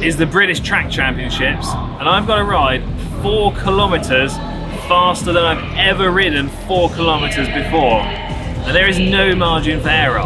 is the British Track Championships, and I've got to ride 4 kilometres faster than I've ever ridden 4 kilometres before, and there is no margin for error.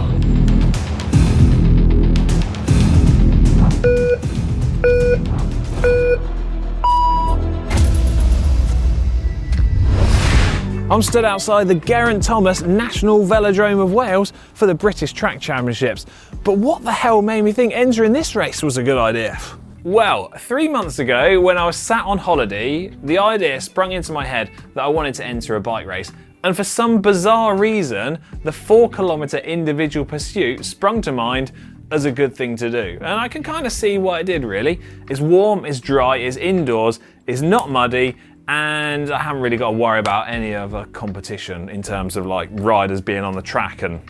I'm stood outside the Geraint Thomas National Velodrome of Wales for the British Track Championships. But what the hell made me think entering this race was a good idea? Well, 3 months ago, when I was sat on holiday, the idea sprung into my head that I wanted to enter a bike race. And for some bizarre reason, the 4 kilometre individual pursuit sprung to mind as a good thing to do. And I can kind of see what it did really. It's warm, it's dry, it's indoors, it's not muddy, and I haven't really got to worry about any other competition in terms of like riders being on the track and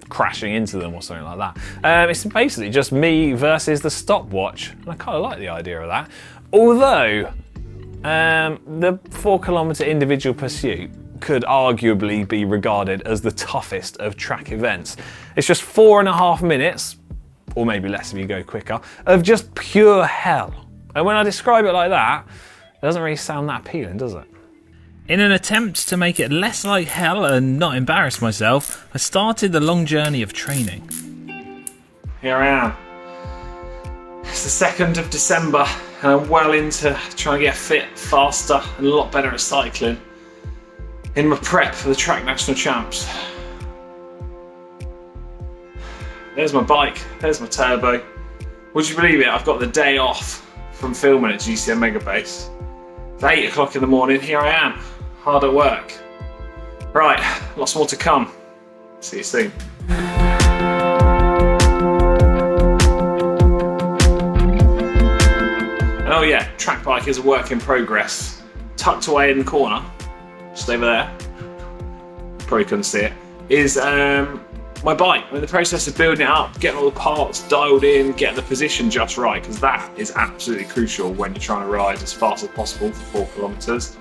crashing into them or something like that. It's basically just me versus the stopwatch, and I kind of like the idea of that. Although the 4 kilometre individual pursuit could arguably be regarded as the toughest of track events. It's just 4.5 minutes, or maybe less if you go quicker, of just pure hell. And when I describe it like that, it doesn't really sound that appealing, does it? In an attempt to make it less like hell and not embarrass myself, I started the long journey of training. Here I am. It's the 2nd of December and I'm well into trying to get fit, faster and a lot better at cycling in my prep for the Track National Champs. There's my bike, there's my turbo. Would you believe it, I've got the day off from filming at GCN Mega Base. It's 8 o'clock in the morning, here I am, hard at work. Right, lots more to come. See you soon. And oh yeah, track bike is a work in progress. Tucked away in the corner, just over there, probably couldn't see it, is my bike. I'm in the process of building it up, getting all the parts dialed in, getting the position just right, because that is absolutely crucial when you're trying to ride as fast as possible for 4 kilometres.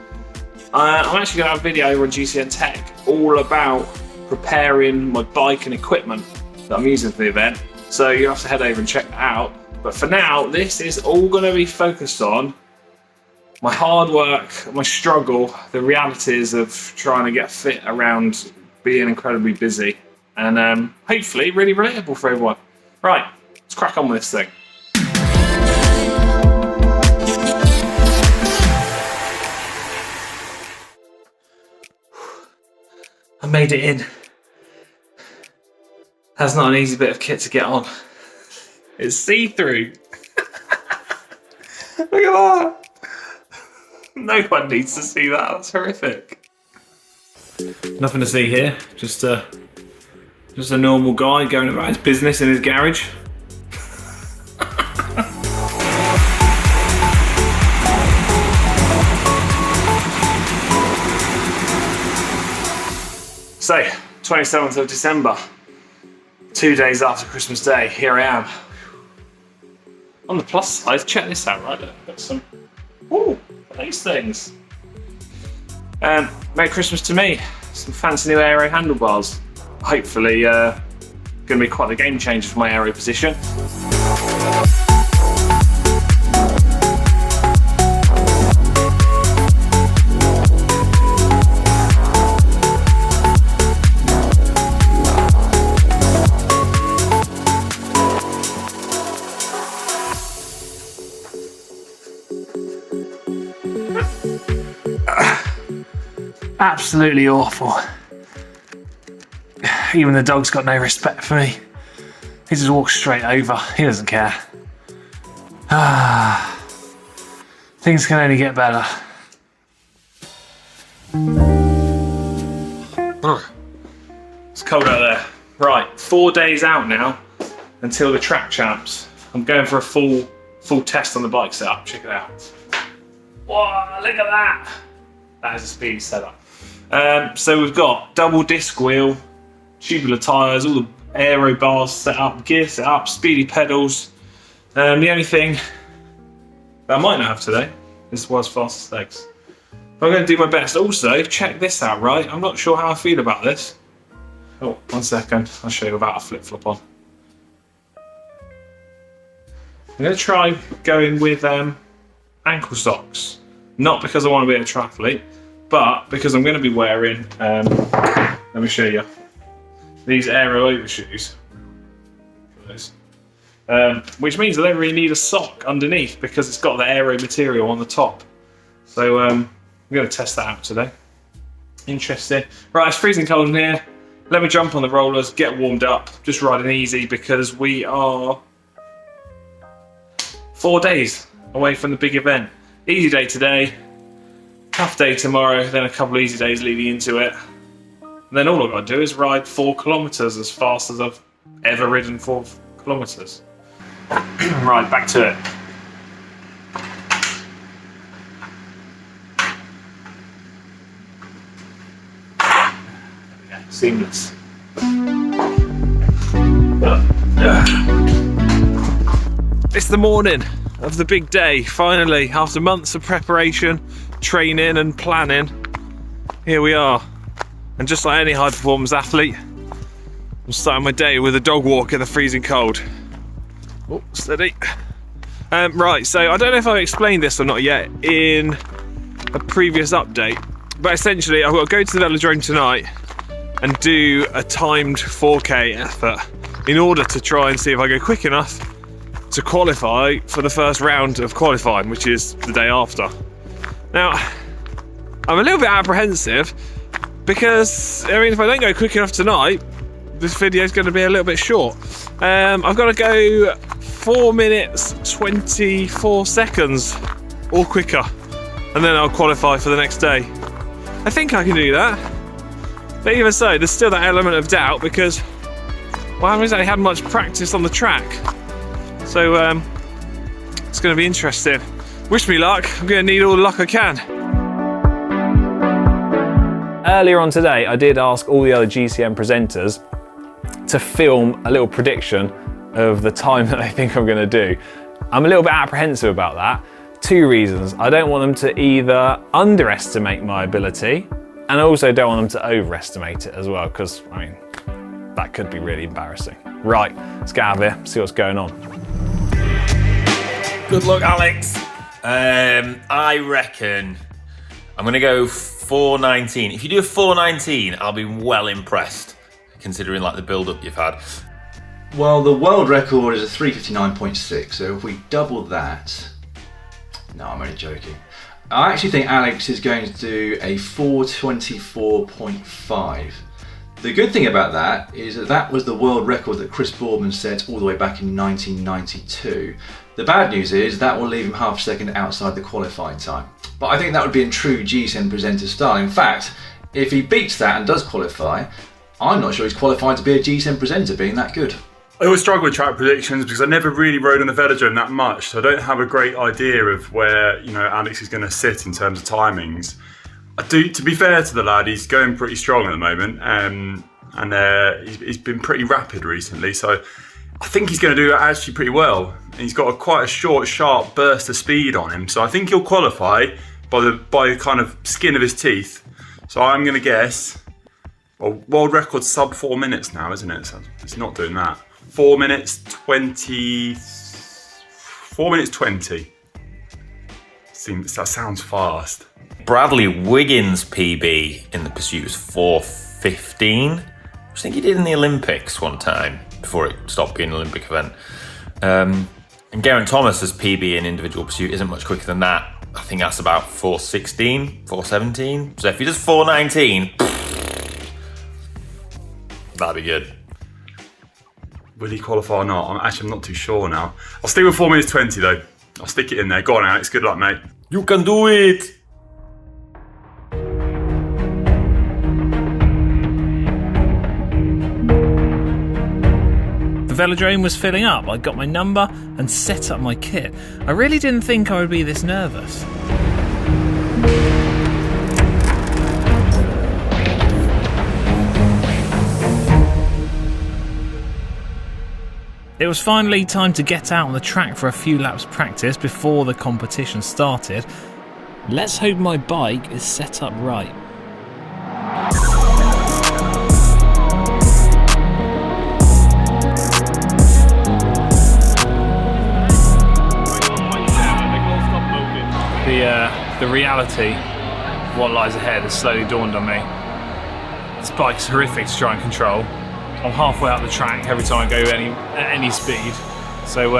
I'm actually going to have a video over on GCN Tech all about preparing my bike and equipment that I'm using for the event, so you'll have to head over and check that out. But for now, this is all going to be focused on my hard work, my struggle, the realities of trying to get fit around being incredibly busy, and hopefully really relatable for everyone. Right, let's crack on with this thing. I made it in. That's not an easy bit of kit to get on. It's see-through. Look at that. No one needs to see that, that's horrific. Nothing to see here, just a normal guy going about his business in his garage. So, 27th of December, 2 days after Christmas Day, here I am. On the plus side, check this out, right? Got some, ooh, these things. Merry Christmas to me. Some fancy new aero handlebars. Hopefully, going to be quite a game changer for my aero position. Absolutely awful. Even the dog's got no respect for me. He just walks straight over. He doesn't care. Things can only get better. It's cold out there. Right, 4 days out now until the track champs. I'm going for a full test on the bike setup. Check it out. Whoa, look at that. That is a speedy setup. So we've got double disc wheel, tubular tyres, all the aero bars set up, gear set up, speedy pedals. The only thing that I might not have today is world's fastest legs. I'm going to do my best. Also, check this out, right? I'm not sure how I feel about this. Oh, 1 second. I'll show you without a flip-flop on. I'm going to try going with ankle socks. Not because I want to be a triathlete, but because I'm going to be wearing, let me show you, these aero overshoes. Which means I don't really need a sock underneath because it's got the aero material on the top. So I'm going to test that out today. Interesting. Right, it's freezing cold in here. Let me jump on the rollers, get warmed up, just riding easy because we are 4 days away from the big event. Easy day today, tough day tomorrow, then a couple of easy days leading into it. And then all I've got to do is ride 4 kilometres as fast as I've ever ridden 4 kilometres. Right, back to it. Yeah, seamless. It's the morning of the big day, finally, after months of preparation, training and planning. Here we are. And just like any high performance athlete, I'm starting my day with a dog walk in the freezing cold. Oh, steady. Right, so I don't know if I've explained this or not yet in a previous update, but essentially I've got to go to the velodrome tonight and do a timed 4K effort in order to try and see if I go quick enough to qualify for the first round of qualifying, which is the day after. Now, I'm a little bit apprehensive because, I mean, if I don't go quick enough tonight, this video is going to be a little bit short. I've got to go 4 minutes 24 seconds or quicker, and then I'll qualify for the next day. I think I can do that, but even so, there's still that element of doubt because, well, I haven't really had much practice on the track, so it's going to be interesting. Wish me luck. I'm going to need all the luck I can. Earlier on today, I did ask all the other GCN presenters to film a little prediction of the time that they think I'm going to do. I'm a little bit apprehensive about that. 2 reasons. I don't want them to either underestimate my ability, and I also don't want them to overestimate it as well, because, I mean, that could be really embarrassing. Right, let's get out of here, see what's going on. Good luck, Alex. I reckon I'm going to go 4:19. If you do a 4:19, I'll be well impressed, considering like the build-up you've had. Well, the world record is a 3:59.6, so if we double that... No, I'm only joking. I actually think Alex is going to do a 4:24.5. The good thing about that is that that was the world record that Chris Boardman set all the way back in 1992. The bad news is that will leave him half a second outside the qualifying time. But I think that would be in true GCN presenter style. In fact, if he beats that and does qualify, I'm not sure he's qualified to be a GCN presenter, being that good. I always struggle with track predictions because I never really rode on the velodrome that much, so I don't have a great idea of where, you know, Alex is going to sit in terms of timings. To be fair to the lad, he's going pretty strong at the moment, and he's been pretty rapid recently, so I think he's going to do actually pretty well. He's got quite a short, sharp burst of speed on him, so I think he'll qualify by the kind of skin of his teeth. So I'm going to guess, well, world record sub 4 minutes now, isn't it? So it's not doing that. 4 minutes 20. 4 minutes 20. That sounds fast. Bradley Wiggins' PB in the pursuit was 4:15. I think he did in the Olympics one time before it stopped being an Olympic event. And Geraint Thomas's PB in individual pursuit isn't much quicker than that. I think that's about 4:16, 4:17. So if he does 4:19, that'd be good. Will he qualify or not? I'm not too sure now. I'll stick with 4 minutes 20 though. I'll stick it in there. Go on, Alex. Good luck, mate. You can do it! The velodrome was filling up. I got my number and set up my kit. I really didn't think I would be this nervous. It was finally time to get out on the track for a few laps practice before the competition started. Let's hope my bike is set up right. reality of what lies ahead has slowly dawned on me. This bike's horrific to try and control. I'm halfway up the track every time I go at any speed. So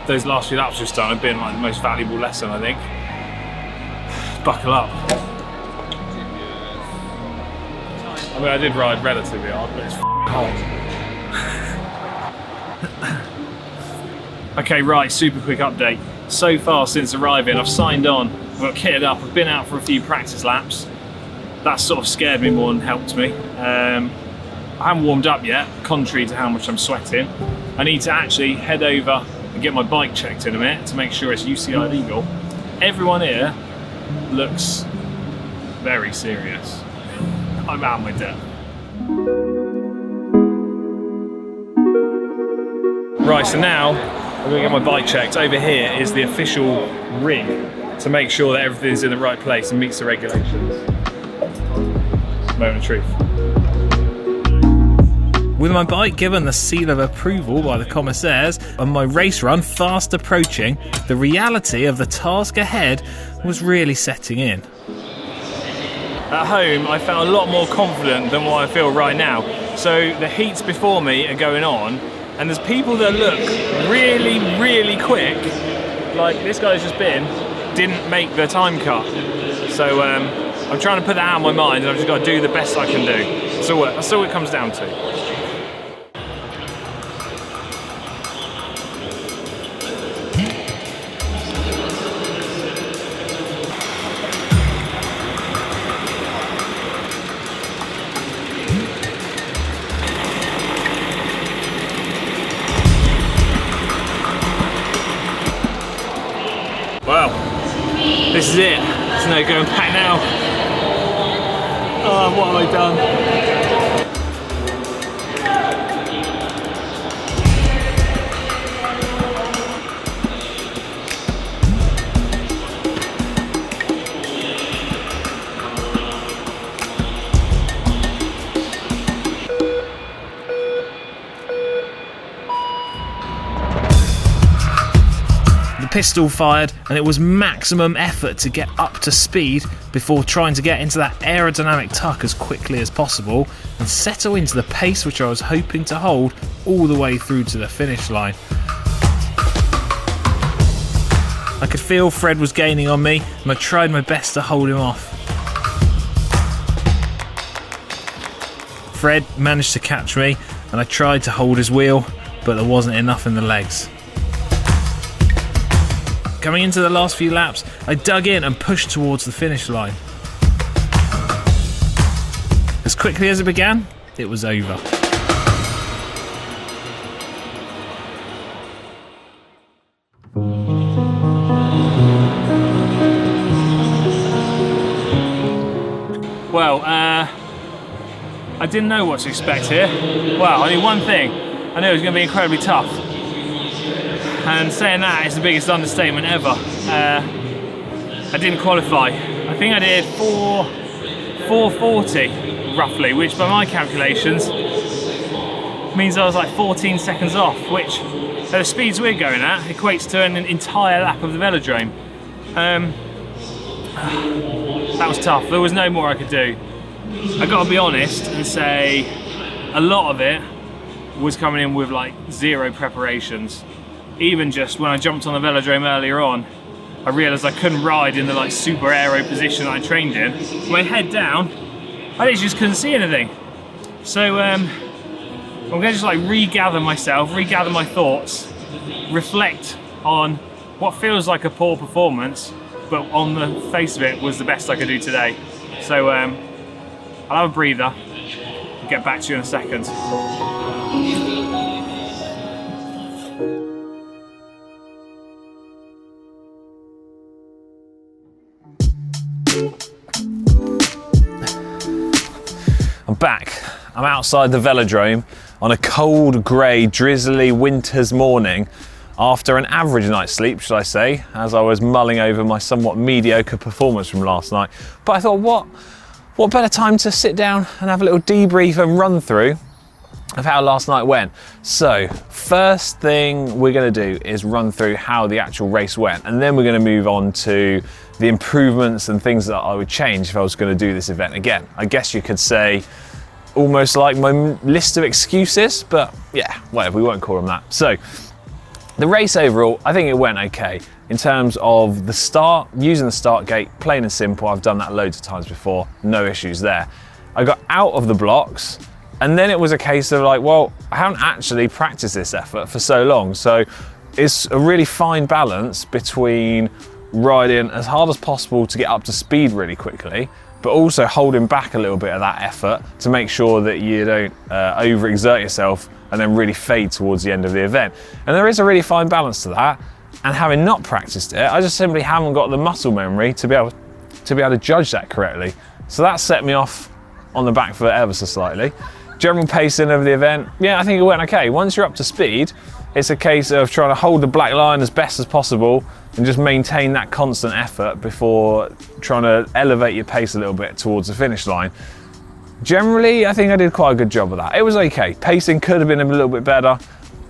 those last few laps we've done have been like the most valuable lesson, I think. Buckle up. I mean, I did ride relatively hard, but it's hot. Okay, right, super quick update. So far since arriving, I've signed on, I've got kitted up, I've been out for a few practice laps. That sort of scared me more than helped me. I haven't warmed up yet, contrary to how much I'm sweating. I need to actually head over and get my bike checked in a minute to make sure it's UCI legal. Everyone here looks very serious. I'm out of my depth. Right, so now I'm going to get my bike checked. Over here is the official rig to make sure that everything's in the right place and meets the regulations. Moment of truth. With my bike given the seal of approval by the commissaires and my race run fast approaching, the reality of the task ahead was really setting in. At home, I felt a lot more confident than what I feel right now. So the heats before me are going on, and there's people that look really, really quick, like this guy's just didn't make the time cut. So I'm trying to put that out of my mind, and I've just got to do the best I can do. That's all it comes down to. Well, this is it. There's no going back now. Oh, what have I done? Pistol fired, and it was maximum effort to get up to speed before trying to get into that aerodynamic tuck as quickly as possible and settle into the pace which I was hoping to hold all the way through to the finish line. I could feel Fred was gaining on me, and I tried my best to hold him off. Fred managed to catch me, and I tried to hold his wheel, but there wasn't enough in the legs. Coming into the last few laps, I dug in and pushed towards the finish line. As quickly as it began, it was over. Well, I didn't know what to expect here. Well, I knew one thing. I knew it was going to be incredibly tough. And saying that is the biggest understatement ever. I didn't qualify. I think I did 4:40 roughly, which by my calculations means I was like 14 seconds off, which at the speeds we're going at equates to an entire lap of the velodrome. That was tough. There was no more I could do. I got to be honest and say a lot of it was coming in with like zero preparations. Even just when I jumped on the velodrome earlier on, I realised I couldn't ride in the like super aero position that I trained in. My head down, I literally just couldn't see anything. So I'm going to just like regather myself, regather my thoughts, reflect on what feels like a poor performance, but on the face of it was the best I could do today. So I'll have a breather and get back to you in a second. I'm back. I'm outside the velodrome on a cold, grey, drizzly winter's morning after an average night's sleep, should I say, as I was mulling over my somewhat mediocre performance from last night. But I thought, what better time to sit down and have a little debrief and run through of how last night went. So, first thing we're going to do is run through how the actual race went, and then we're going to move on to the improvements and things that I would change if I was going to do this event again. I guess you could say almost like my list of excuses, but yeah, whatever, we won't call them that. So the race overall, I think it went okay. In terms of the start, using the start gate, plain and simple, I've done that loads of times before, no issues there. I got out of the blocks, and then it was a case of like, well, I haven't actually practiced this effort for so long, so it's a really fine balance between riding as hard as possible to get up to speed really quickly, but also holding back a little bit of that effort to make sure that you don't overexert yourself and then really fade towards the end of the event. And there is a really fine balance to that. And having not practiced it, I just simply haven't got the muscle memory to be able to judge that correctly. So that set me off on the back foot ever so slightly. General pacing of the event, yeah, I think it went okay. Once you're up to speed, it's a case of trying to hold the black line as best as possible and just maintain that constant effort before trying to elevate your pace a little bit towards the finish line. Generally, I think I did quite a good job of that. It was okay. Pacing could have been a little bit better,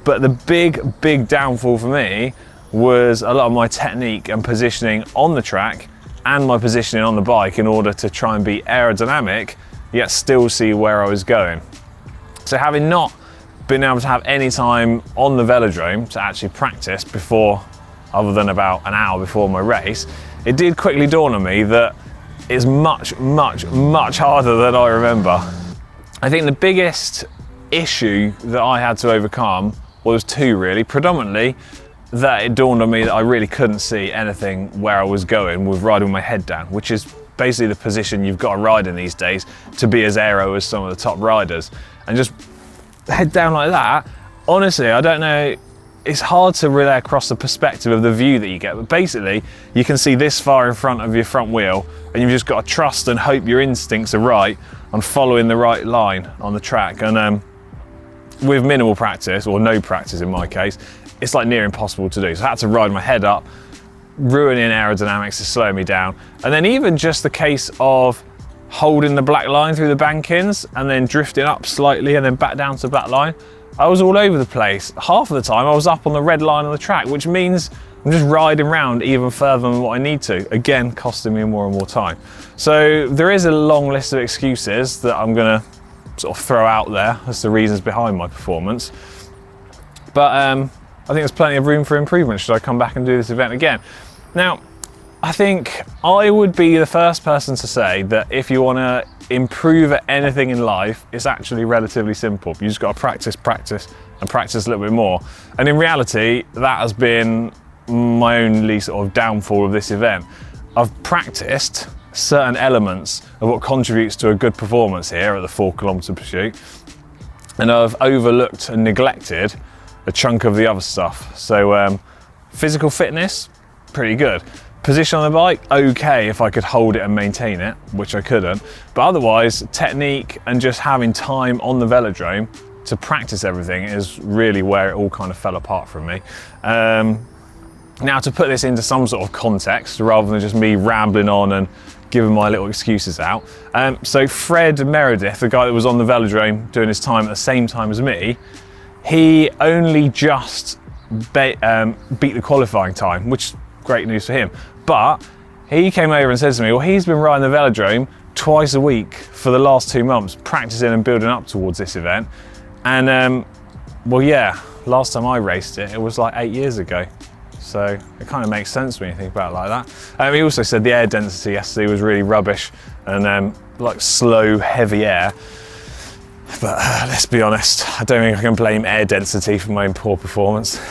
but the big downfall for me was a lot of my technique and positioning on the track and my positioning on the bike in order to try and be aerodynamic, yet still see where I was going. So having not been able to have any time on the velodrome to actually practice before, other than about an hour before my race, it did quickly dawn on me that it's much harder than I remember. I think the biggest issue that I had to overcome was two really, predominantly that it dawned on me that I really couldn't see anything where I was going with riding with my head down, which is basically the position you've got to ride in these days to be as aero as some of the top riders. And just head down like that, honestly, I don't know, it's hard to relay across the perspective of the view that you get, but basically you can see this far in front of your front wheel and you've just got to trust and hope your instincts are right on following the right line on the track. And with minimal practice, or no practice in my case, it's like near impossible to do. So I had to ride my head up, ruining aerodynamics to slow me down. And then even just the case of holding the black line through the bankings and then drifting up slightly and then back down to the black line, I was all over the place. Half of the time I was up on the red line on the track, which means I'm just riding around even further than what I need to, again costing me more and more time. So there is a long list of excuses that I'm gonna sort of throw out there as the reasons behind my performance. But I think there's plenty of room for improvement should I come back and do this event again. Now, I think I would be the first person to say that if you want to improve at anything in life, it's actually relatively simple. You just got to practice and practice a little bit more. And in reality, that has been my only sort of downfall of this event. I've practiced certain elements of what contributes to a good performance here at the 4 kilometre pursuit, and I've overlooked and neglected a chunk of the other stuff. So physical fitness, pretty good. Position on the bike, okay if I could hold it and maintain it, which I couldn't. But otherwise, technique and just having time on the velodrome to practice everything is really where it all kind of fell apart for me. Now, to put this into some sort of context, rather than just me rambling on and giving my little excuses out. So Fred Meredith, the guy that was on the velodrome doing his time at the same time as me, he only just beat the qualifying time, which is great news for him. But he came over and said to me, well, he's been riding the velodrome twice a week for the last 2 months, practicing and building up towards this event. And well, yeah, last time I raced it, it was like 8 years ago. So it kind of makes sense when you think about it like that. He also said the air density yesterday was really rubbish and like slow, heavy air. But let's be honest, I don't think I can blame air density for my own poor performance.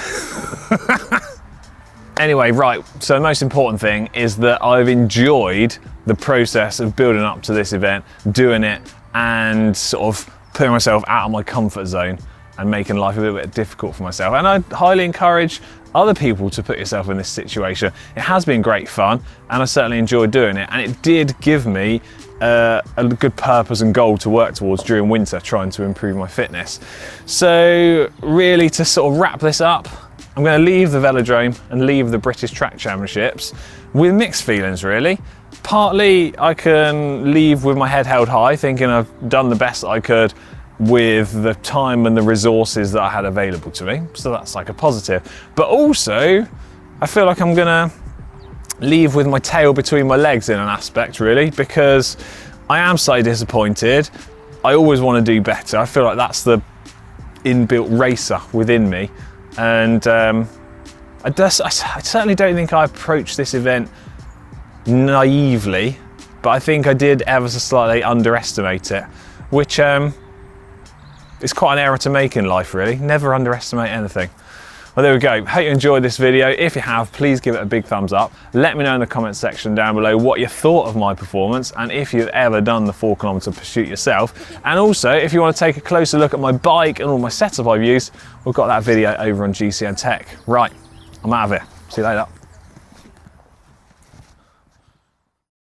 Anyway, right, so the most important thing is that I've enjoyed the process of building up to this event, doing it and sort of putting myself out of my comfort zone and making life a little bit difficult for myself. And I highly encourage other people to put yourself in this situation. It has been great fun and I certainly enjoyed doing it, and it did give me a good purpose and goal to work towards during winter, trying to improve my fitness. So really, to sort of wrap this up, I'm going to leave the velodrome and leave the British Track Championships with mixed feelings really. Partly I can leave with my head held high, thinking I've done the best that I could with the time and the resources that I had available to me. So that's like a positive. But also, I feel like I'm gonna leave with my tail between my legs in an aspect, really, because I am so disappointed. I always want to do better. I feel like that's the inbuilt racer within me, and I certainly don't think I approached this event naively, but I think I did ever so slightly underestimate it, which is quite an error to make in life, really. Never underestimate anything. Well, there we go. Hope you enjoyed this video. If you have, please give it a big thumbs up. Let me know in the comments section down below what you thought of my performance, and if you've ever done the 4-kilometre pursuit yourself. And also, if you want to take a closer look at my bike and all my setup I've used, we've got that video over on GCN Tech. Right, I'm out of here. See you later.